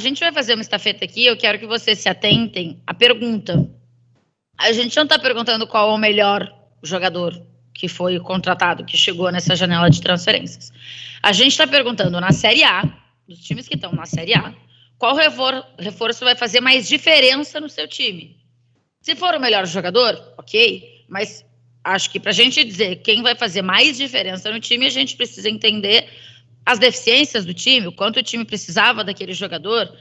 gente vai fazer uma estafeta aqui, eu quero que vocês se atentem à pergunta. A gente não está perguntando qual é o melhor jogador que foi contratado, que chegou nessa janela de transferências. A gente está perguntando na Série A, dos times que estão na Série A, qual reforço vai fazer mais diferença no seu time. Se for o melhor jogador, ok, mas acho que para a gente dizer quem vai fazer mais diferença no time, a gente precisa entender as deficiências do time, o quanto o time precisava daquele jogador,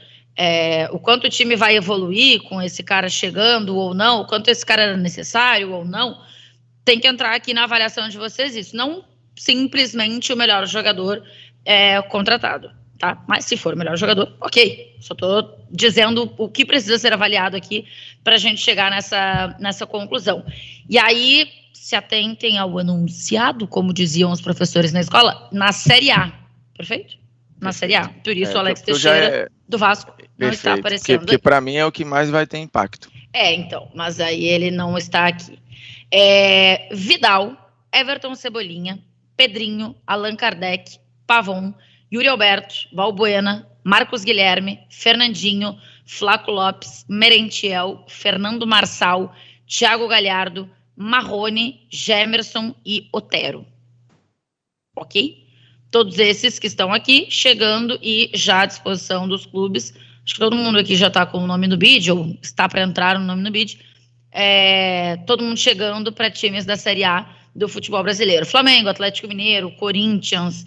o quanto o time vai evoluir com esse cara chegando ou não, o quanto esse cara era necessário ou não. Tem que entrar aqui na avaliação de vocês isso, não simplesmente o melhor jogador contratado, tá? Mas se for o melhor jogador, ok. Só estou dizendo o que precisa ser avaliado aqui para a gente chegar nessa conclusão. E aí, se atentem ao enunciado, como diziam os professores na escola, na Série A. Perfeito? Na Série A. Por isso o Alex Teixeira, do Vasco, não está aparecendo. Porque para mim é o que mais vai ter impacto. Então, mas aí ele não está aqui. Vidal, Everton Cebolinha, Pedrinho, Allan Kardec, Pavon, Yuri Alberto, Valbuena, Marcos Guilherme, Fernandinho, Flaco Lopes, Merentiel, Fernando Marçal, Thiago Galhardo, Marrone, Gemerson e Otero. Ok? Todos esses que estão aqui, chegando e já à disposição dos clubes. Acho que todo mundo aqui já está com o nome no bid, ou está para entrar o nome no bid. Todo mundo chegando para times da Série A do futebol brasileiro. Flamengo, Atlético Mineiro, Corinthians,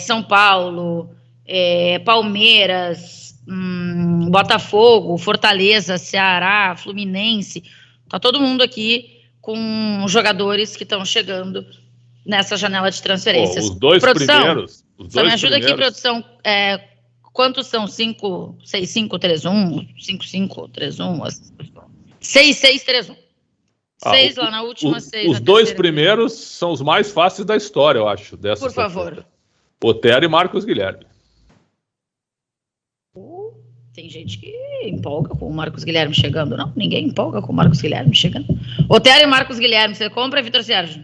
São Paulo, Palmeiras, Botafogo, Fortaleza, Ceará, Fluminense. Está todo mundo aqui com jogadores que estão chegando nessa janela de transferências. Os dois produção, primeiros. Só me ajuda aqui, produção. Quantos são? 5, 6, 5, 3, 1, 5, 5, 3, 1, 6, 6, 3, 1. 6 lá na última, 6 Os dois primeiros são os mais fáceis da história, eu acho. Por favor. Otero e Marcos Guilherme. Tem gente que empolga com o Marcos Guilherme chegando. Não, ninguém empolga com o Marcos Guilherme chegando. Otero e Marcos Guilherme, você compra, Vitor Sérgio?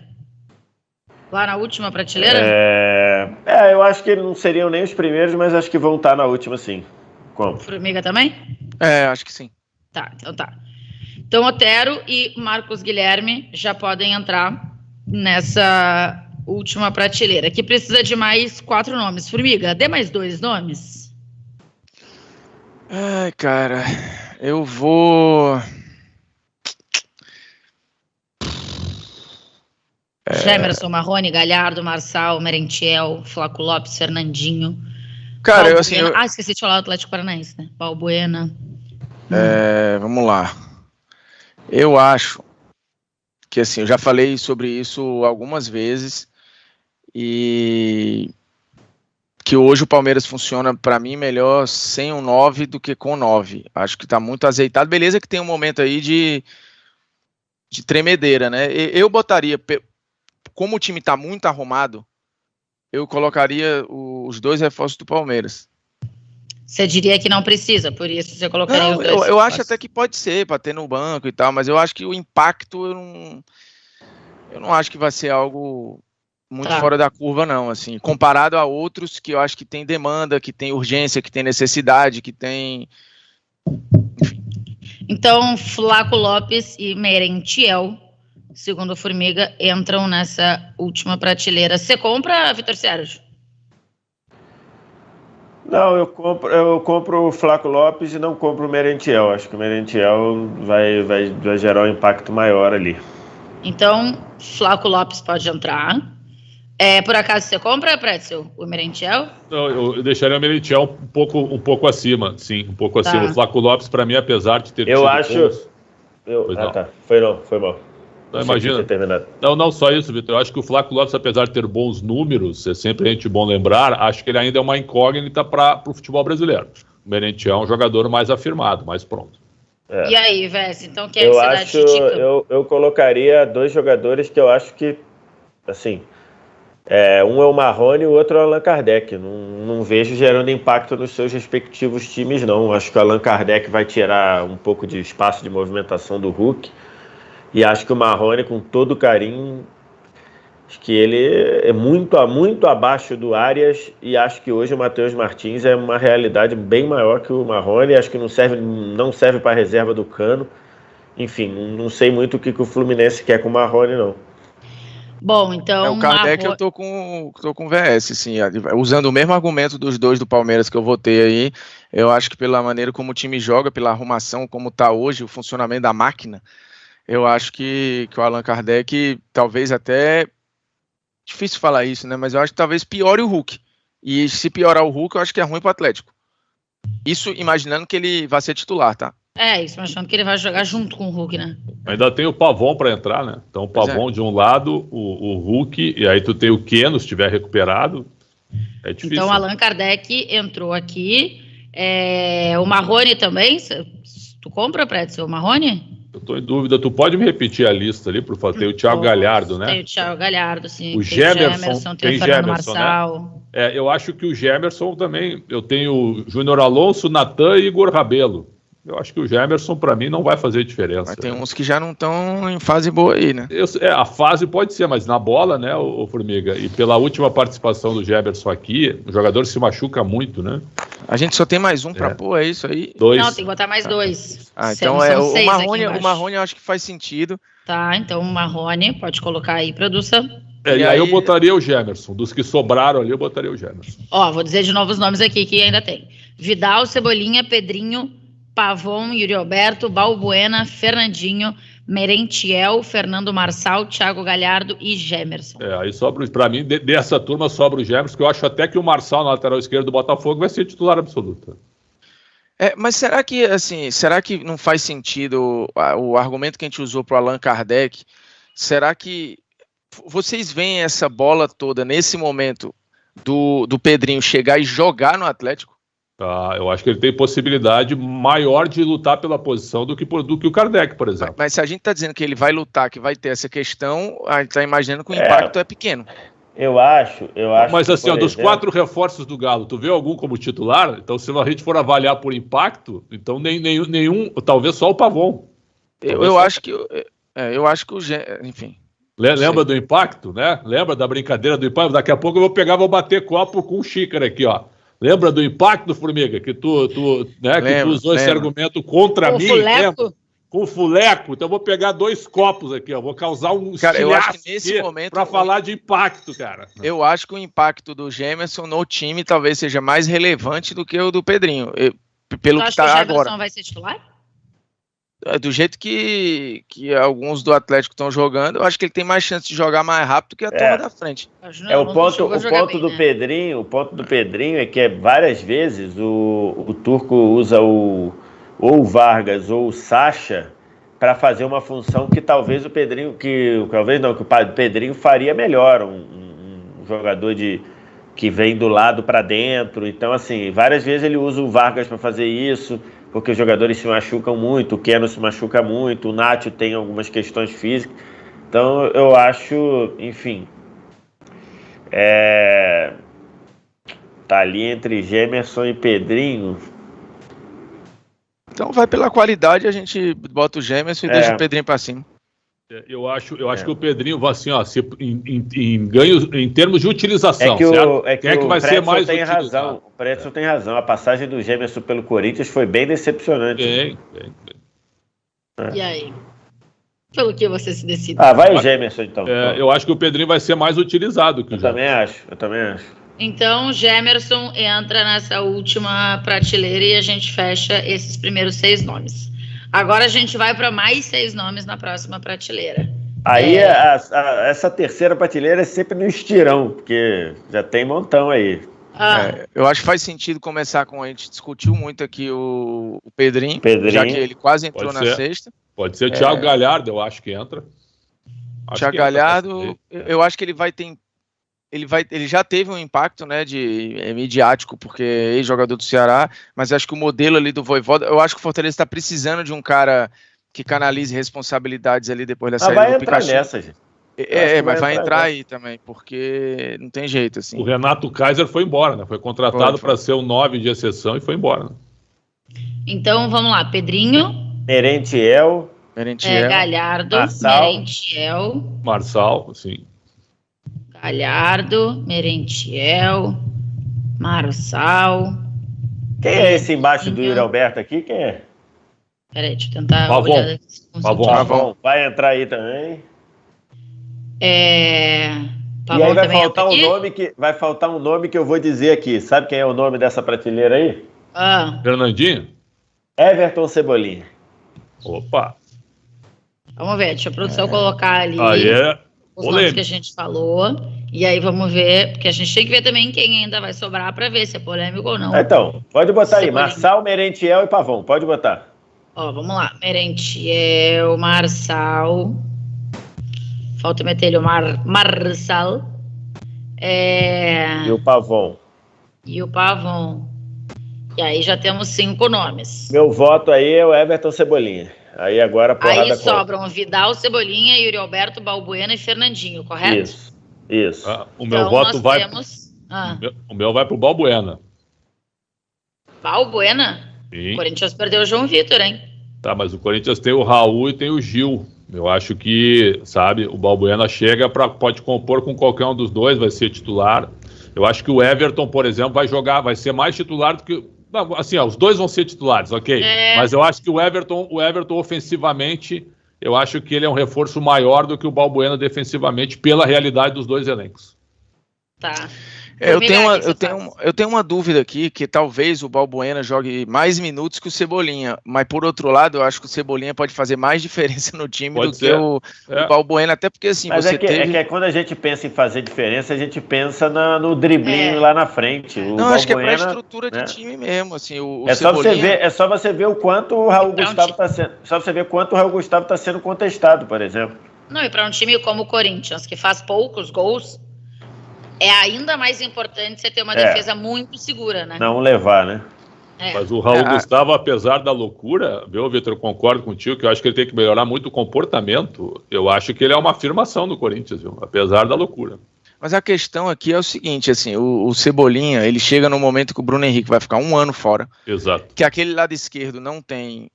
Lá na última prateleira? Eu acho que não seriam nem os primeiros, mas acho que vão estar na última, sim. Como? Formiga também? Acho que sim. Tá, então tá. Então, Otero e Marcos Guilherme já podem entrar nessa última prateleira, que precisa de mais 4 nomes. Formiga, dê mais 2 nomes. Ai, cara, eu vou... Gemerson, Marrone, Galhardo, Marçal, Merentiel, Flaco Lopes, Fernandinho. Cara, esqueci de falar do Atlético Paranaense, né? Valbuena. Vamos lá. Eu acho que, assim, eu já falei sobre isso algumas vezes e que hoje o Palmeiras funciona, para mim, melhor sem um 9 do que com 9. Acho que tá muito azeitado. Beleza que tem um momento aí de tremedeira, né? Eu botaria, como o time tá muito arrumado, eu colocaria os 2 reforços do Palmeiras. Você diria que não precisa, por isso você colocaria os 2? Eu acho até que pode ser, para ter no banco e tal, mas eu acho que o impacto, eu não acho que vai ser algo muito fora da curva, não, assim, comparado a outros que eu acho que tem demanda, que tem urgência, que tem necessidade, que tem... Enfim. Então, Flaco Lopes e Merentiel, segundo a Formiga, entram nessa última prateleira. Você compra, Vitor Sérgio? Não, eu compro o Flaco Lopes e não compro o Merentiel. Acho que o Merentiel vai gerar um impacto maior ali. Então, Flaco Lopes pode entrar. Por acaso você compra, Pretzel, o Merentiel? Não, eu deixaria o Merentiel um pouco acima, sim, um pouco acima. O Flaco Lopes, para mim, apesar de ter eu acho... Foi mal. Não, imagina. Não só isso, Vitor. Eu acho que o Flaco Lopes, apesar de ter bons números, é sempre gente bom lembrar, acho que ele ainda é uma incógnita para o futebol brasileiro. O Merentiel é um jogador mais afirmado, mais pronto. E aí, Vess, então quem é que você dá de dica? Eu colocaria 2 jogadores que eu acho que, assim, um é o Marrone e o outro é o Allan Kardec. Não vejo gerando impacto nos seus respectivos times, não. Acho que o Allan Kardec vai tirar um pouco de espaço de movimentação do Hulk. E acho que o Marrone, com todo carinho, Acho que ele é muito abaixo do Arias e acho que hoje o Matheus Martins é uma realidade bem maior que o Marrone. Acho que não serve para a reserva do Cano. Enfim, não sei muito o que o Fluminense quer com o Marrone, não. Bom, então... O Kardec eu tô com VS, assim, usando o mesmo argumento dos dois do Palmeiras que eu votei aí, eu acho que pela maneira como o time joga, pela arrumação, como tá hoje, o funcionamento da máquina, eu acho que o Allan Kardec, talvez até, difícil falar isso, né, mas eu acho que talvez piore o Hulk, e se piorar o Hulk, eu acho que é ruim pro Atlético. Isso imaginando que ele vai ser titular, tá? Isso, achando que ele vai jogar junto com o Hulk, né? Ainda tem o Pavon para entrar, né? Então o Pavon de um lado, o Hulk, e aí tu tem o Keno, se estiver recuperado. É difícil. Então o Allan Kardec entrou aqui. O Marrone também? Tu compra, Pretzel, o Marrone? Eu tô em dúvida. Tu pode me repetir a lista ali, por favor? Tem o Thiago Galhardo, né? Tem o Thiago Galhardo, sim. O Gemerson, tem o Fernando Marçal. Né? Eu acho que o Gemerson também. Eu tenho o Júnior Alonso, Natan e Igor Rabelo. Eu acho que o Gemerson, para mim, não vai fazer diferença. Mas tem uns que já não estão em fase boa aí, né? A fase pode ser, mas na bola, né, o Formiga? E pela última participação do Gemerson aqui, o jogador se machuca muito, né? A gente só tem mais um para pôr, é isso aí? 2. Não, tem que botar mais 2. Então o Marrone eu acho que faz sentido. Tá, então o Marrone, pode colocar aí, produção. E aí eu botaria o Gemerson. Dos que sobraram ali, eu botaria o Gemerson. Vou dizer de novo os nomes aqui que ainda tem. Vidal, Cebolinha, Pedrinho, Pavon, Yuri Alberto, Balbuena, Fernandinho, Merentiel, Fernando Marçal, Thiago Galhardo e Gemerson. Aí sobra, para mim, dessa turma sobra o Gemerson, que eu acho até que o Marçal, na lateral esquerda do Botafogo, vai ser titular absoluto. Mas será que não faz sentido o argumento que a gente usou para o Allan Kardec? Será que vocês veem essa bola toda nesse momento do Pedrinho chegar e jogar no Atlético? Eu acho que ele tem possibilidade maior de lutar pela posição do que o Kardec, por exemplo. Mas se a gente está dizendo que ele vai lutar, que vai ter essa questão, a gente está imaginando que o impacto é pequeno. Eu acho. Mas assim, dos 4 reforços do Galo, tu vê algum como titular? Então, se a gente for avaliar por impacto, então nenhum, talvez só o Pavon. Eu acho que o enfim. Lembra do impacto, né? Lembra da brincadeira do impacto? Daqui a pouco eu vou bater copo com um xícara aqui, ó. Lembra do impacto, Formiga? Que tu usou esse argumento contra mim? Com o Fuleco. Então eu vou pegar 2 copos aqui, ó. Vou causar um eu acho que nesse momento para falar de impacto, cara. Eu acho que o impacto do Gemerson no time talvez seja mais relevante do que o do Pedrinho. Pelo que está agora. O Gemerson vai ser titular? Do jeito que alguns do Atlético estão jogando, eu acho que ele tem mais chance de jogar mais rápido que a turma da frente. O ponto do Pedrinho é que várias vezes o Turco usa ou o Vargas ou o Sacha para fazer uma função que talvez o Pedrinho faria melhor, um jogador que vem do lado para dentro. Então, assim, várias vezes ele usa o Vargas para fazer isso, porque os jogadores se machucam muito, o Keno se machuca muito, o Nacho tem algumas questões físicas. Então, eu acho, enfim, tá ali entre Gemerson e Pedrinho. Então vai pela qualidade, a gente bota o Gemerson e deixa o Pedrinho para cima. Eu acho que o Pedrinho vai assim, ó, em ganhos, em termos de utilização, certo? Quem é que vai ser mais utilizado? O Pretzel tem razão. A passagem do Gemerson pelo Corinthians foi bem decepcionante. Bem. E aí? Pelo que você se decide? Vai o Gemerson, então. Eu acho que o Pedrinho vai ser mais utilizado que o Gemerson. Eu também acho. Então, Gemerson entra nessa última prateleira e a gente fecha esses primeiros 6 nomes. Agora a gente vai para mais 6 nomes na próxima prateleira. Aí essa terceira prateleira é sempre no estirão, porque já tem montão aí. Eu acho que faz sentido começar com... A gente discutiu muito aqui o Pedrinho, já que ele quase entrou na sexta. Pode ser o Thiago Galhardo, eu acho que entra. Thiago Galhardo, eu acho que ele vai ter... Ele já teve um impacto, né, midiático, porque é ex-jogador do Ceará, mas acho que o modelo ali do Vojvoda, eu acho que o Fortaleza está precisando de um cara que canalize responsabilidades ali depois da saída do Pikachu. Vai entrar nessa, gente. Mas vai entrar aí também, porque não tem jeito, assim. O Renato Kaiser foi embora, né? Foi contratado para ser o 9 de exceção e foi embora. Né? Então, vamos lá. Pedrinho. Merentiel. Galhardo. Marçal. Merentiel. Marçal, sim. Galhardo, Merentiel, Marçal. Quem é esse embaixo do Yuri Alberto aqui? Quem é? Peraí, deixa eu tentar Pavon. olhar. Pavon. Vai entrar aí também. Pavon e aí vai faltar um nome que eu vou dizer aqui. Sabe quem é o nome dessa prateleira aí? Fernandinho? Everton Cebolinha. Opa! Vamos ver, deixa a produção colocar ali os nomes que a gente falou. E aí vamos ver, porque a gente tem que ver também quem ainda vai sobrar para ver se é polêmico ou não. Então, pode botar aí, Marçal, Merentiel e Pavon, pode botar. Vamos lá, Merentiel, Marçal. Falta meter ele o Marçal. E o Pavon. E aí já temos 5 nomes. Meu voto aí é o Everton Cebolinha. Aí agora a porrada aí sobram Vidal, Cebolinha, Yuri Alberto, Balbuena e Fernandinho, correto? Isso. O meu voto vai... O meu vai pro Balbuena. Balbuena? Sim. O Corinthians perdeu o João Vitor, hein? Tá, mas o Corinthians tem o Raul e tem o Gil. Eu acho que, o Balbuena chega pode compor com qualquer um dos dois, vai ser titular. Eu acho que o Everton, por exemplo, vai ser mais titular do que... Não, assim, os dois vão ser titulares, ok? Mas eu acho que o Everton ofensivamente, eu acho que ele é um reforço maior do que o Balbuena defensivamente, pela realidade dos dois elencos. Tá. Eu tenho uma dúvida aqui, que talvez o Balbuena jogue mais minutos que o Cebolinha, mas por outro lado, eu acho que o Cebolinha pode fazer mais diferença no time que o Balbuena, até porque assim, mas quando a gente pensa em fazer diferença, a gente pensa no driblinho lá na frente. Acho que é pra estrutura de time mesmo, assim, só você ver o quanto o Raul Gustavo está sendo, só você ver quanto o Raul Gustavo está sendo contestado, por exemplo. Não, e para um time como o Corinthians, que faz poucos gols, é ainda mais importante você ter uma defesa muito segura, né? Não levar, né? Mas o Raul Gustavo, apesar da loucura, viu, Vitor, eu concordo contigo, que eu acho que ele tem que melhorar muito o comportamento. Eu acho que ele é uma afirmação do Corinthians, viu? Apesar da loucura. Mas a questão aqui é o seguinte, assim, o Cebolinha, ele chega no momento que o Bruno Henrique vai ficar 1 ano fora. Exato. Que aquele lado esquerdo não tem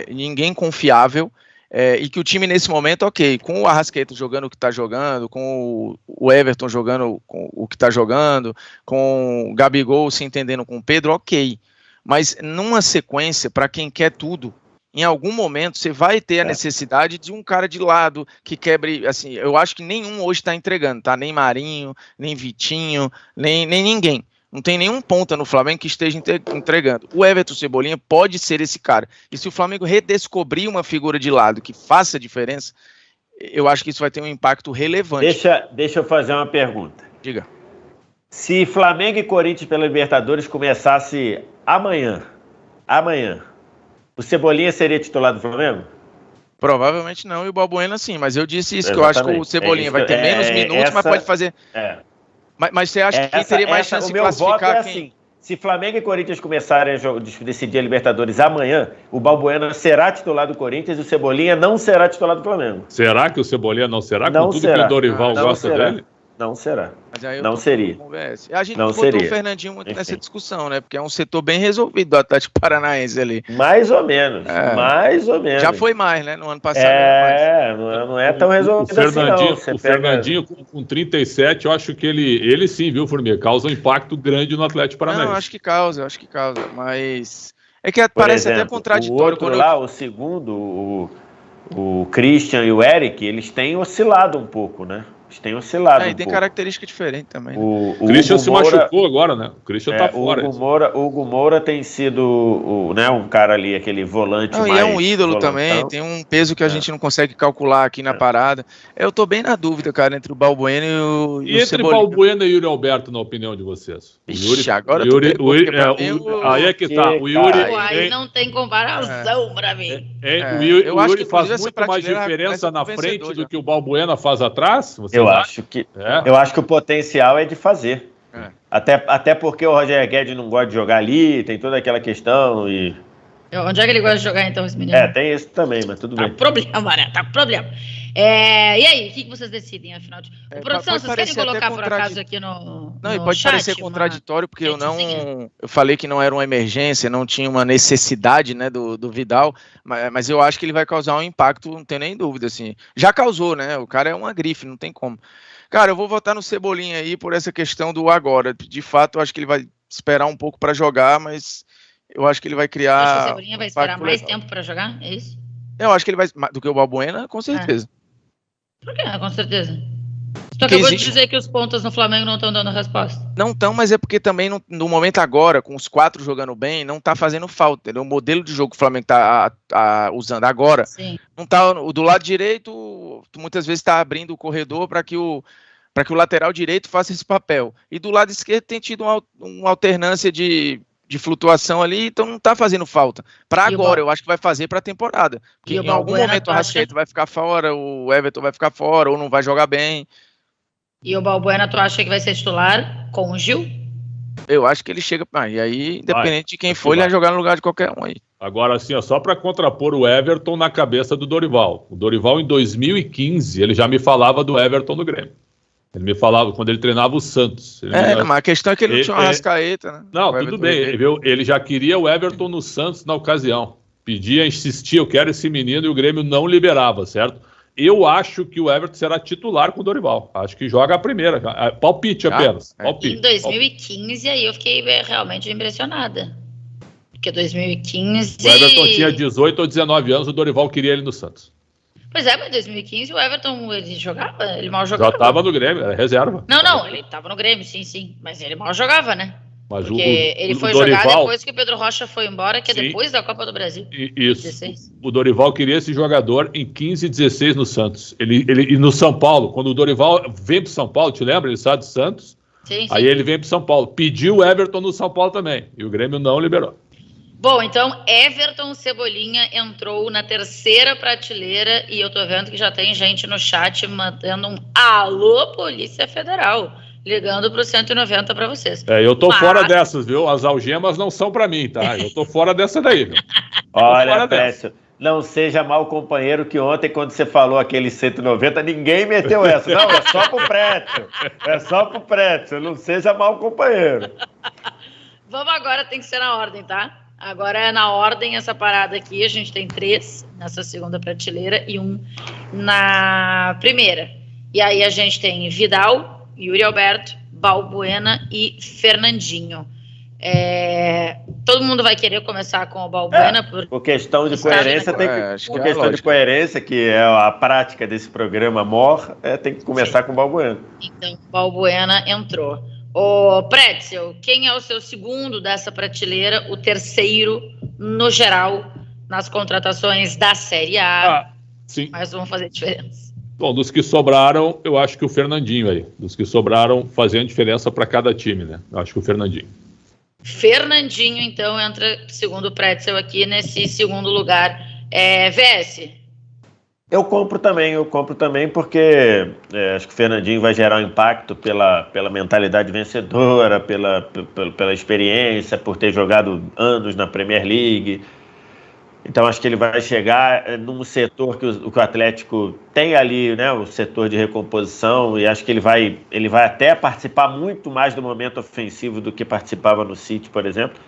ninguém confiável. E que o time nesse momento, ok, com o Arrascaeta jogando o que está jogando, com o Everton jogando o que está jogando, com o Gabigol se entendendo com o Pedro, ok. Mas numa sequência, para quem quer tudo, em algum momento você vai ter a necessidade de um cara de lado que quebre, assim, eu acho que nenhum hoje está entregando, tá? Nem Marinho, nem Vitinho, nem ninguém. Não tem nenhum ponta no Flamengo que esteja entregando. O Everton Cebolinha pode ser esse cara. E se o Flamengo redescobrir uma figura de lado que faça diferença, eu acho que isso vai ter um impacto relevante. Deixa eu fazer uma pergunta. Diga. Se Flamengo e Corinthians pela Libertadores começasse amanhã, o Cebolinha seria titular do Flamengo? Provavelmente não, e o Balbuena sim. Mas eu disse isso, que eu acho que o Cebolinha vai ter menos minutos, mas pode fazer... Mas você acha que quem teria mais chance de classificar? O meu voto é assim, se Flamengo e Corinthians começarem a decidir a Libertadores amanhã, o Balbuena será titular do Corinthians e o Cebolinha não será titular do Flamengo. Será que o Cebolinha não será? Não com tudo será. Que o Dorival gosta dele? Não será. Não seria. A gente botou o Fernandinho muito nessa discussão, né? Porque é um setor bem resolvido do Atlético Paranaense ali. Mais ou menos. Mais ou menos. Já foi mais, né? No ano passado. Não é tão resolvido assim, não. O Fernandinho com 37, eu acho que ele sim, viu, Formiga? Causa um impacto grande no Atlético Paranaense. Não, acho que causa. Mas é que parece até contraditório. O outro lá, o segundo, o Christian e o Eric, eles têm oscilado um pouco, né? Eles têm oscilado e tem característica diferente também. Né? O Christian se machucou agora, né? O Christian tá fora. O Hugo Moura tem sido um cara ali, aquele volante mais... E é um ídolo também, tem um peso que a gente não consegue calcular aqui na parada. Eu tô bem na dúvida, cara, entre o Balbuena e o entre Cebolinha. Balbuena e Yuri Alberto, na opinião de vocês? Agora aí é que tá. O Yuri... Aí não tem comparação pra mim. O Yuri faz muito mais diferença na frente do que o Balbuena faz atrás? Eu acho que o potencial é de fazer. Até porque o Roger Guedes não gosta de jogar ali, tem toda aquela questão Onde é que ele gosta de jogar, então, esse menino? Tem isso também, mas tudo bem. Tá com problema, né? Tá com problema. E aí, o que vocês decidem, afinal de... Produção, vocês querem colocar por acaso aqui no Não, e pode chat, parecer contraditório, porque eu falei que não era uma emergência, não tinha uma necessidade, né, do Vidal, mas eu acho que ele vai causar um impacto, não tenho nem dúvida, assim. Já causou, né? O cara é uma grife, não tem como. Cara, eu vou votar no Cebolinha aí por essa questão do agora. De fato, eu acho que ele vai esperar um pouco para jogar, mas eu acho que ele vai criar... Acho que o Cebolinha vai esperar mais tempo para jogar, é isso? Eu acho que ele vai... Do que o Balbuena, com certeza. Por que? Com certeza. Tu acabou de dizer que os pontas no Flamengo não estão dando resposta. Não estão, mas é porque também no momento agora, com os 4 jogando bem, não tá fazendo falta, entendeu? O modelo de jogo que o Flamengo tá usando agora, sim, não tá do lado direito, muitas vezes tá abrindo o corredor para que o lateral direito faça esse papel. E do lado esquerdo tem tido uma alternância de flutuação ali, então não tá fazendo falta. Para agora, eu acho que vai fazer para a temporada. Porque em algum momento o Arrascaeta vai ficar fora, o Everton vai ficar fora, ou não vai jogar bem. E o Balbuena, tu acha que vai ser titular com o Gil? Eu acho que ele chega... e aí, independente de quem for, ele vai jogar no lugar de qualquer um aí. Agora, assim, só para contrapor o Everton na cabeça do Dorival. O Dorival, em 2015, ele já me falava do Everton no Grêmio. Ele me falava quando ele treinava o Santos. Mas a questão é que ele não tinha uma Arrascaeta, né? Não, tudo bem. Ele já queria o Everton no Santos na ocasião. Pedia, insistia, eu quero esse menino, e o Grêmio não liberava, certo? Eu acho que o Everton será titular com o Dorival. Acho que joga a primeira. Palpite apenas. Palpite. Em 2015, aí eu fiquei realmente impressionada. Porque 2015... O Everton tinha 18 ou 19 anos, o Dorival queria ele no Santos. Pois é, mas em 2015 o Everton, ele jogava? Ele mal jogava. Já estava no Grêmio, era reserva. Não, ele estava no Grêmio, sim. Mas ele mal jogava, né? Mas porque ele foi Dorival... jogar depois que o Pedro Rocha foi embora, que é depois da Copa do Brasil. Isso. 16. O Dorival queria esse jogador em 15 e 16 no Santos. E no São Paulo, quando o Dorival vem para São Paulo, te lembra? Ele sai do Santos. Sim. Aí ele vem para São Paulo. Pediu o Everton no São Paulo também. E o Grêmio não liberou. Bom, então Everton Cebolinha entrou na terceira prateleira e eu tô vendo que já tem gente no chat mandando um alô Polícia Federal, ligando pro 190 para vocês. Eu tô fora dessas, viu? As algemas não são para mim, tá? Eu tô fora dessa daí, viu? Olha, Précio, não seja mau companheiro, que ontem, quando você falou aquele 190, ninguém meteu essa. Não, é só pro Précio. É só pro Précio. Não seja mau companheiro. Vamos agora, tem que ser na ordem, tá? Agora é na ordem essa parada aqui. A gente tem 3 nessa segunda prateleira e 1 na primeira. E aí a gente tem Vidal, Yuri Alberto, Balbuena e Fernandinho. Todo mundo vai querer começar com o Balbuena. Por questão de coerência, por questão de coerência, que é a prática desse programa MOR, tem que começar com o Balbuena. Então, Balbuena entrou. Ô, Pretzel, quem é o seu segundo dessa prateleira, o terceiro no geral, nas contratações da Série A? Sim. Mas vão fazer diferença. Bom, dos que sobraram, eu acho que o Fernandinho aí. Dos que sobraram, fazendo diferença para cada time, né? Eu acho que o Fernandinho. Fernandinho, então, entra segundo o Pretzel aqui nesse segundo lugar. VS? Eu compro também porque acho que o Fernandinho vai gerar um impacto pela mentalidade vencedora, pela experiência, por ter jogado anos na Premier League. Então acho que ele vai chegar num setor que o Atlético tem ali, né, o setor de recomposição, e acho que ele vai até participar muito mais do momento ofensivo do que participava no City, por exemplo.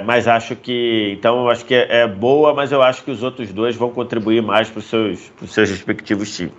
Mas acho que é boa, mas eu acho que os outros dois vão contribuir mais para os seus respectivos times.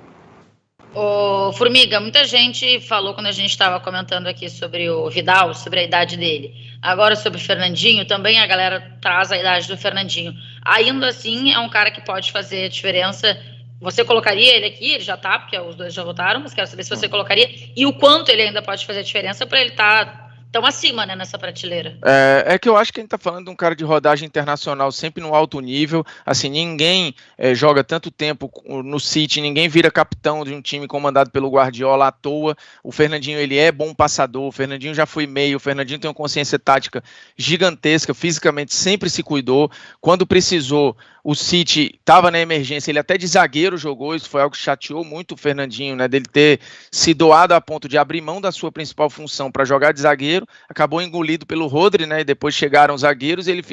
Ô, Formiga, muita gente falou quando a gente estava comentando aqui sobre o Vidal, sobre a idade dele. Agora sobre o Fernandinho, também a galera traz a idade do Fernandinho. Ainda assim, é um cara que pode fazer diferença. Você colocaria ele aqui? Ele já tá, porque os dois já votaram, mas quero saber se você colocaria. E o quanto ele ainda pode fazer diferença para ele estar tão acima, né, nessa prateleira. É que eu acho que a gente tá falando de um cara de rodagem internacional sempre no alto nível, assim, ninguém joga tanto tempo no City, ninguém vira capitão de um time comandado pelo Guardiola à toa. O Fernandinho, ele é bom passador, o Fernandinho já foi meio, o Fernandinho tem uma consciência tática gigantesca, fisicamente sempre se cuidou, quando precisou, o City estava na emergência, ele até de zagueiro jogou, isso foi algo que chateou muito o Fernandinho, né, dele ter se doado a ponto de abrir mão da sua principal função para jogar de zagueiro, acabou engolido pelo Rodri, né? E depois chegaram os zagueiros e ele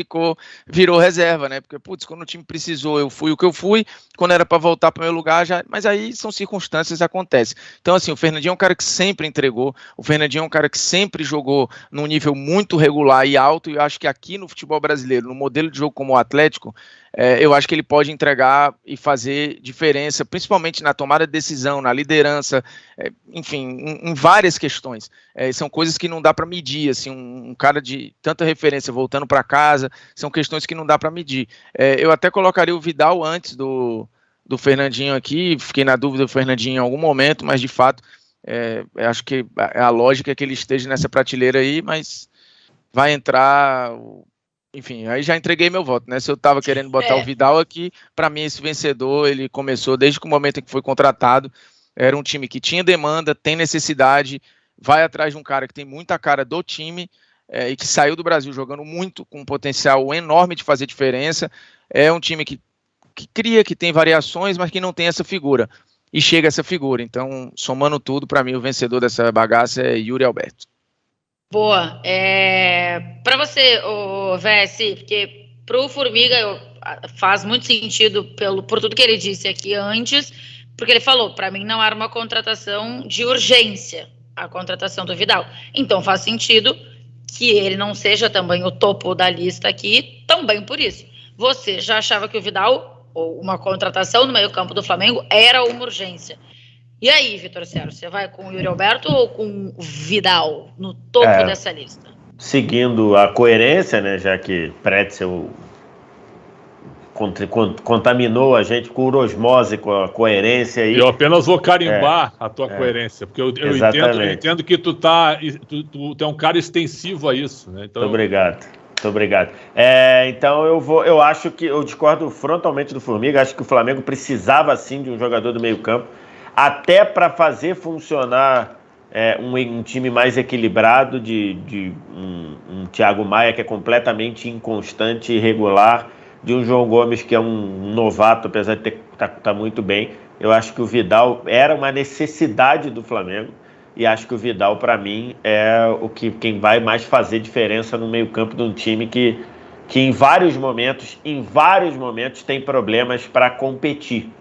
virou reserva, né? Porque, putz, quando o time precisou, eu fui o que eu fui, quando era para voltar para o meu lugar, já. Mas aí são circunstâncias, acontece. Então, assim, o Fernandinho é um cara que sempre entregou, o Fernandinho é um cara que sempre jogou num nível muito regular e alto, e eu acho que aqui no futebol brasileiro, no modelo de jogo como o Atlético, eu acho que ele pode entregar e fazer diferença, principalmente na tomada de decisão, na liderança, enfim, em várias questões. São coisas que não dá para medir, assim, um cara de tanta referência voltando para casa, são questões que não dá para medir. Eu até colocaria o Vidal antes do Fernandinho aqui, fiquei na dúvida do Fernandinho em algum momento, mas de fato, acho que a lógica é que ele esteja nessa prateleira aí, mas vai entrar... Enfim, aí já entreguei meu voto, né? Se eu estava querendo botar o Vidal aqui, para mim esse vencedor, ele começou desde o momento em que foi contratado, era um time que tinha demanda, tem necessidade, vai atrás de um cara que tem muita cara do time e que saiu do Brasil jogando muito, com um potencial enorme de fazer diferença, é um time que cria, que tem variações, mas que não tem essa figura, e chega essa figura. Então, somando tudo, para mim o vencedor dessa bagaça é Yuri Alberto. Boa. Para você, VS, porque pro Formiga faz muito sentido por tudo que ele disse aqui antes, porque ele falou, para mim não era uma contratação de urgência, a contratação do Vidal. Então faz sentido que ele não seja também o topo da lista aqui, também por isso. Você já achava que o Vidal, ou uma contratação no meio-campo do Flamengo, era uma urgência. E aí, Vitor Sérgio, você vai com o Yuri Alberto ou com o Vidal no topo dessa lista? Seguindo a coerência, né, já que Pretzel contaminou a gente com osmose, com a coerência. Eu apenas vou carimbar a tua coerência, porque eu entendo que tu é um cara extensivo a isso. Né? Então, Muito obrigado. Então eu acho que eu discordo frontalmente do Formiga, acho que o Flamengo precisava sim de um jogador do meio campo, até para fazer funcionar um time mais equilibrado, de um Thiago Maia que é completamente inconstante e irregular, de um João Gomes que é um novato, apesar de tá muito bem. Eu acho que o Vidal era uma necessidade do Flamengo, e acho que o Vidal, para mim, é quem vai mais fazer diferença no meio-campo de um time que em vários momentos tem problemas para competir.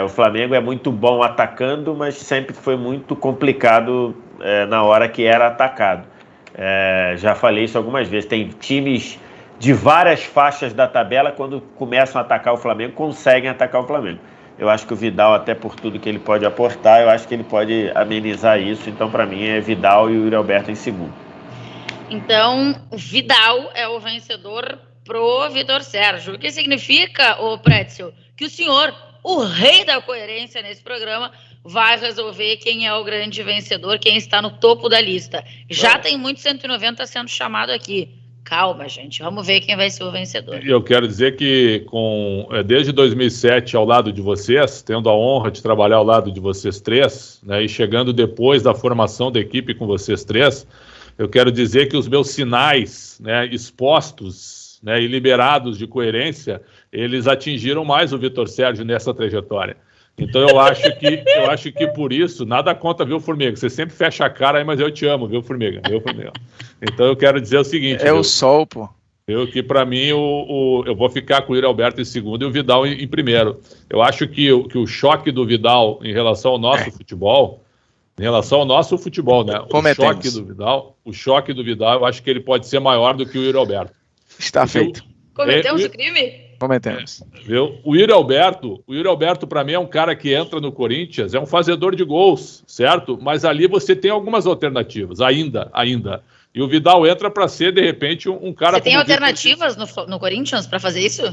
O Flamengo é muito bom atacando, mas sempre foi muito complicado na hora que era atacado. Já falei isso algumas vezes. Tem times de várias faixas da tabela, quando começam a atacar o Flamengo, conseguem atacar o Flamengo. Eu acho que o Vidal, até por tudo que ele pode aportar, eu acho que ele pode amenizar isso. Então, para mim, é Vidal e o Yuri Alberto em segundo. Então, Vidal é o vencedor pro Vitor Sérgio. O que significa, Pretzel, que o senhor, o rei da coerência nesse programa, vai resolver quem é o grande vencedor, quem está no topo da lista. Já tem muito 190 sendo chamado aqui. Calma, gente, vamos ver quem vai ser o vencedor. Eu quero dizer que desde 2007 ao lado de vocês, tendo a honra de trabalhar ao lado de vocês três, né, e chegando depois da formação da equipe com vocês três, eu quero dizer que os meus sinais, né, expostos, né, e liberados de coerência, eles atingiram mais o Vitor Sérgio nessa trajetória. Então eu acho que por isso, nada contra, viu, Formiga? Você sempre fecha a cara aí, mas eu te amo, viu, Formiga? Então eu quero dizer o seguinte... o sol, pô. Que para mim eu vou ficar com o Yuri Alberto em segundo e o Vidal em primeiro. Eu acho que o choque do Vidal em relação ao nosso futebol, né? O choque do Vidal, eu acho que ele pode ser maior do que o Yuri Alberto. Está feito. Cometemos o crime? Cometemos. O Yuri Alberto para mim é um cara que entra no Corinthians, é um fazedor de gols, certo? Mas ali você tem algumas alternativas, ainda. E o Vidal entra para ser, de repente, um cara... Você tem alternativas no Corinthians para fazer isso?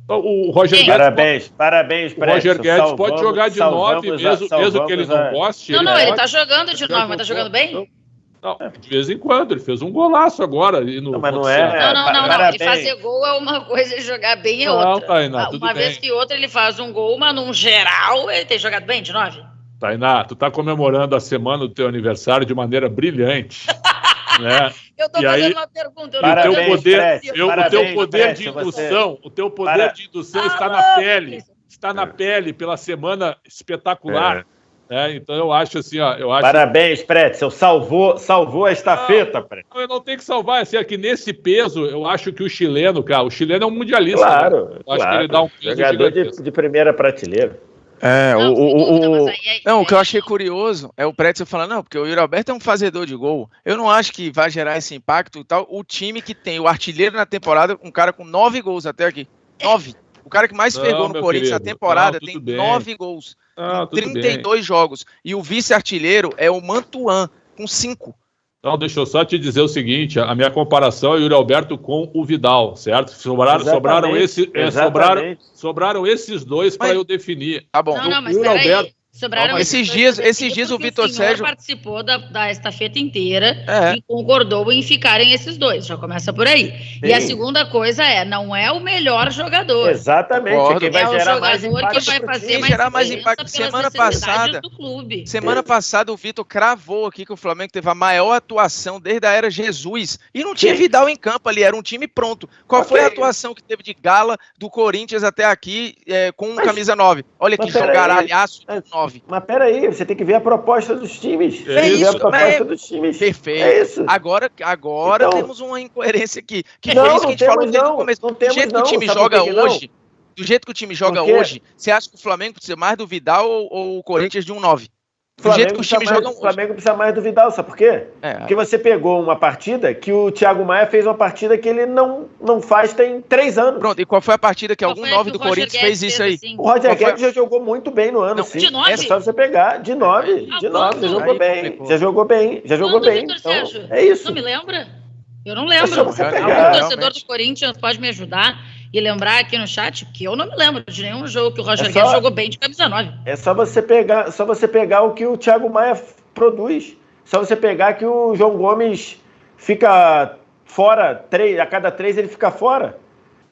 O Roger Guedes... Parabéns, o Roger Guedes pode jogar de 9, mesmo que ele não goste. Ele tá jogando de 9, mas tá jogando bem? Não, de vez em quando, ele fez um golaço agora. Mas não é... Não, ele fazer gol é uma coisa e jogar bem é outra. Tainá, uma vez que outra ele faz um gol, mas num geral ele tem jogado bem de 9. Tainá, tu tá comemorando a semana do teu aniversário de maneira brilhante. Né? Eu tô fazendo uma pergunta. O teu poder de indução está na pele. Está na pele pela semana espetacular. Então eu acho assim, ó. Parabéns, Pretzel. Salvou a estafeta, Pretzel. Eu não tenho que salvar, assim, aqui nesse peso, eu acho que o chileno é um mundialista. Claro, né? Eu acho que ele dá um peso jogador de primeira prateleira. O que eu achei curioso é o Pretzel falando, não, porque o Yuri Alberto é um fazedor de gol. Eu não acho que vai gerar esse impacto e tal. O time que tem o artilheiro na temporada, um cara com 9 gols até aqui. 9. O cara que mais pegou no Corinthians na temporada tem 9 gols. 32 jogos. E o vice-artilheiro é o Mantuan, com 5. Então, deixa eu só te dizer o seguinte, a minha comparação é o Yuri Alberto com o Vidal, certo? Sobraram esses dois para eu definir. Tá bom. Não, mas peraí. Esses dias o Vitor Sérgio participou da estafeta inteira e concordou em ficarem esses dois. Já começa por aí. Sim. E a segunda coisa não é o melhor jogador. Exatamente. Quem vai gerar mais impacto que vai fazer mais impacto. Semana passada o Vitor cravou aqui que o Flamengo teve a maior atuação desde a era Jesus e não tinha Vidal em campo ali, era um time pronto. Qual foi a atuação que teve de gala do Corinthians até aqui com camisa 9? Olha que jogaralhaço de 9. Mas peraí, você tem que ver a proposta dos times. Perfeito. É isso. Agora então, temos uma incoerência aqui. Que não, foi isso que a gente falou desde o começo. Do jeito que o time joga hoje, do jeito que o time joga hoje, você acha que o Flamengo precisa mais do Vidal ou o Corinthians de um 9? Do jeito que os times jogam hoje. O Flamengo precisa mais do Vidal, sabe por quê? Porque você pegou uma partida que o Thiago Maia fez uma partida que ele não faz tem 3 anos. Pronto, e qual foi a partida que algum 9 do Corinthians fez isso aí? O Roger Guedes já jogou muito bem no ano, sim. De 9? É só você pegar, de 9, já jogou bem. Então, é isso. Não me lembra? Eu não lembro. Algum torcedor do Corinthians pode me ajudar e lembrar aqui no chat que eu não me lembro de nenhum jogo que o Roger Guedes jogou bem de camisa 9. É só você pegar o que o Thiago Maia produz. Só você pegar que o João Gomes fica fora, a cada 3 ele fica fora.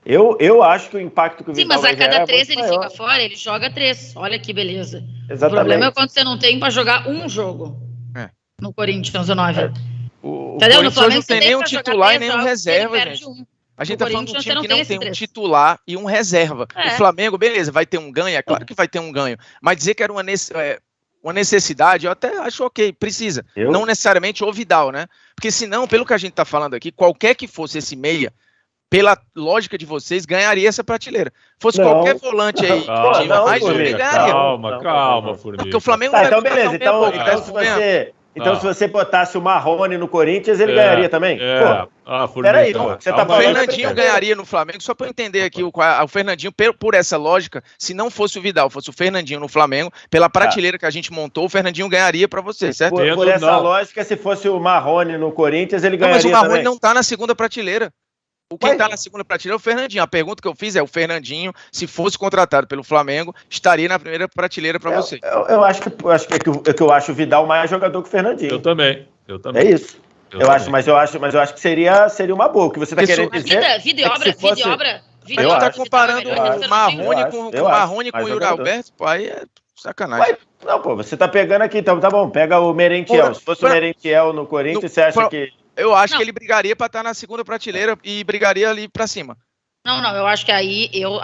Eu acho que o impacto que o Vidal vai gerar... Sim, mas a cada 3 ele fica fora, ele joga 3. Olha que beleza. Exatamente. O problema é quando você não tem para jogar um jogo no Corinthians 9. Entendeu? No Flamengo não tem nem um titular e nem um reserva, gente. A gente tá falando de um time que não tem um titular e um reserva. O Flamengo, beleza, vai ter um ganho, é claro que vai ter um ganho. Mas dizer que era uma necessidade, eu até acho ok, precisa. Não necessariamente o Vidal, né? Porque senão, pelo que a gente tá falando aqui, qualquer que fosse esse meia, pela lógica de vocês, ganharia essa prateleira. Fosse qualquer volante aí, mais de ganharia. Calma, Formiga. Porque o Flamengo não então beleza, então se você botasse o Marrone no Corinthians, ele ganharia também? Peraí, você tá falando... O Fernandinho ganharia no Flamengo, só para eu entender aqui, o Fernandinho, por essa lógica, se não fosse o Vidal, fosse o Fernandinho no Flamengo, pela prateleira que a gente montou, o Fernandinho ganharia para você, certo? Por essa lógica, se fosse o Marrone no Corinthians, ele ganharia também. Mas o Marrone não tá na segunda prateleira. Quem tá na segunda prateleira é o Fernandinho. A pergunta que eu fiz é: o Fernandinho, se fosse contratado pelo Flamengo, estaria na primeira prateleira para você? Eu acho o Vidal mais jogador que o Fernandinho. Eu também. É isso. Mas eu acho que seria uma boa. O que você tá querendo dizer? Vida e obra. A gente tá comparando o Marrone com o Yuri Alberto, pô, aí é sacanagem. Você tá pegando aqui, então tá bom, pega o Merentiel. Se fosse o Merentiel no Corinthians, você acha que... Eu acho que ele brigaria para estar na segunda prateleira e brigaria ali para cima. Não, eu acho que aí eu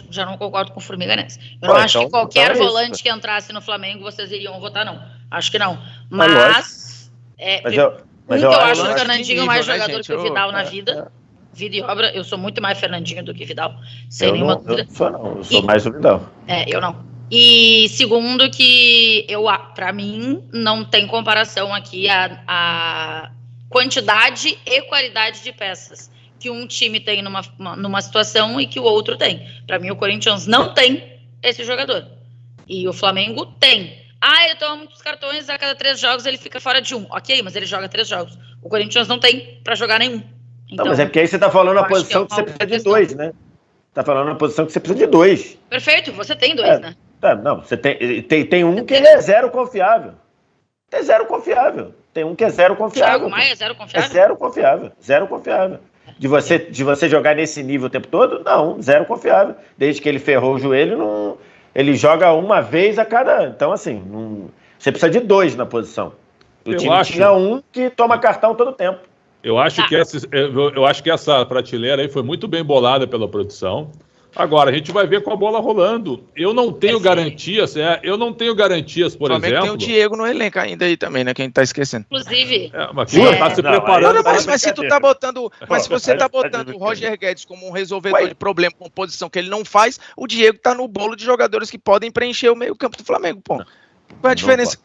já não concordo com o Formiga nessa. Eu não acho que qualquer volante que entrasse no Flamengo vocês iriam votar, não. Acho que não. Mas eu acho o Fernandinho mais jogador que o Vidal na vida. Vida e obra, eu sou muito mais Fernandinho do que Vidal. Sem nenhuma dúvida. Eu sou mais o Vidal. Eu não. E segundo que para mim não tem comparação aqui a quantidade e qualidade de peças que um time tem numa situação e que o outro tem. Para mim, o Corinthians não tem esse jogador. E o Flamengo tem. Ele toma muitos cartões, a cada 3 jogos ele fica fora de um. Ok, mas ele joga 3 jogos. O Corinthians não tem para jogar nenhum. Então, mas é porque aí você tá falando a posição que você precisa de 2, né? Tá falando a posição que você precisa de 2. Perfeito, você tem 2, né? Não, você tem um que ele é zero confiável. É zero confiável. Tem um que é zero confiável. Thiago Maia é zero confiável? É zero confiável. De você jogar nesse nível o tempo todo? Não, zero confiável. Desde que ele ferrou o joelho, ele joga uma vez a cada... Então, assim, você precisa de 2 na posição. O time tinha um que toma cartão todo tempo. Eu acho que essa prateleira aí foi muito bem bolada pela produção. Agora, a gente vai ver com a bola rolando. Eu não tenho garantias, por exemplo... O Flamengo tem o Diego no elenco ainda aí também, né? Que a gente tá esquecendo. Inclusive. Mas quem tá se preparando... Mas se tu tá botando... Mas se você tá botando o Roger Guedes como um resolvedor de problema com posição que ele não faz, o Diego tá no bolo de jogadores que podem preencher o meio campo do Flamengo, pô. Qual é a diferença?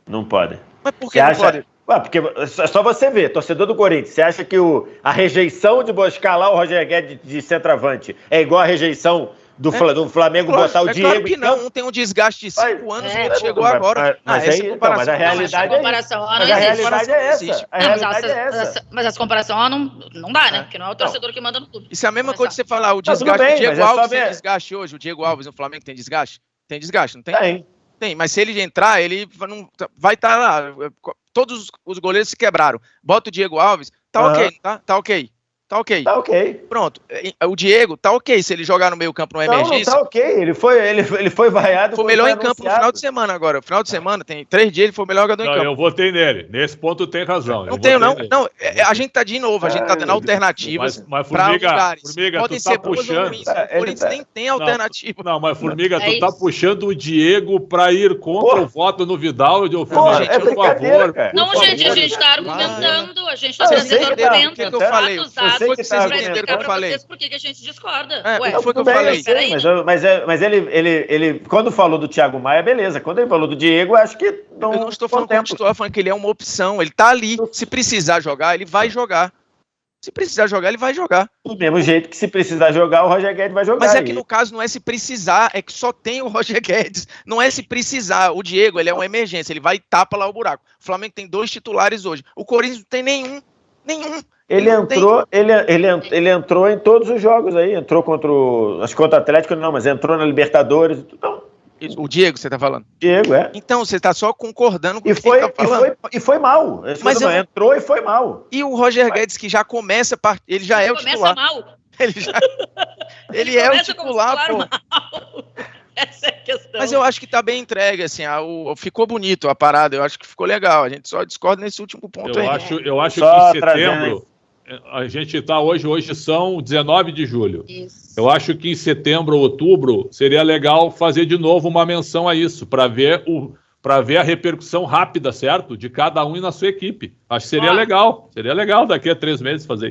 Não pode. Mas por que não pode? Porque é só você ver, torcedor do Corinthians, você acha que a rejeição de buscar lá o Roger Guedes de centroavante é igual a rejeição do Flamengo botar o Diego? Claro que não, tem um desgaste de 5 anos e ele chegou agora. Mas a realidade é essa. Mas essa comparação não dá, né? Porque não é o torcedor que manda no clube. Isso é a mesma coisa de você falar, o desgaste do Diego Alves tem desgaste hoje, o Diego Alves no Flamengo tem desgaste? Tem desgaste, não tem? Tem, mas se ele entrar, ele não vai estar lá. Todos os goleiros se quebraram. Bota o Diego Alves, tá ok, tá? Tá ok. Tá ok. Tá ok. Pronto. O Diego tá ok se ele jogar no meio campo numa emergência. Não, tá ok. Ele foi vaiado. Foi melhor em campo no final de semana agora. Final de semana, tem 3 dias, ele foi o melhor jogador em campo. Eu votei nele. Nesse ponto tem razão. Não tenho, não. Não, a gente tá de novo, a gente tá dando alternativas para lugares. Formiga, podem tu tá ser puxando. O Corinthians nem tem alternativa. Não, mas Formiga, tu tá puxando o Diego pra ir contra o voto no Vidal. Eu falei, gente, por favor. Não, gente, a gente tá argumentando. A gente tá trazendo argumento. O que eu falei? Foi que vocês entenderam que eu falei. Por que a gente discorda? Foi que eu falei. Mas ele, quando falou do Thiago Maia, beleza. Quando ele falou do Diego, acho que não. Eu não estou falando como estou falando que ele é uma opção. Ele tá ali. Se precisar jogar, ele vai jogar. Se precisar jogar, ele vai jogar. Do mesmo jeito que se precisar jogar, o Roger Guedes vai jogar. Mas é que no caso não é se precisar, é que só tem o Roger Guedes. Não é se precisar. O Diego, ele é uma emergência. Ele vai e tapa lá o buraco. O Flamengo tem 2 titulares hoje. O Corinthians não tem nenhum. Ele entrou em todos os jogos aí. Entrou contra o Atlético, não, mas entrou na Libertadores. Então, o Diego, você tá falando? Diego, é. Então, você tá só concordando com o que tá falando. E foi mal. Mas entrou e foi mal. E o Roger Guedes, que já começa, ele já é o titular. Mal. Ele é o titular, pô. Essa é a questão. Mas eu acho que tá bem entregue, assim, ficou bonito a parada, eu acho que ficou legal, a gente só discorda nesse último ponto aí. Eu acho que em setembro, a gente tá hoje são 19 de julho. Isso. Eu acho que em setembro ou outubro seria legal fazer de novo uma menção a isso, para ver a repercussão rápida, certo? De cada um e na sua equipe. Acho que seria legal daqui a 3 meses fazer isso.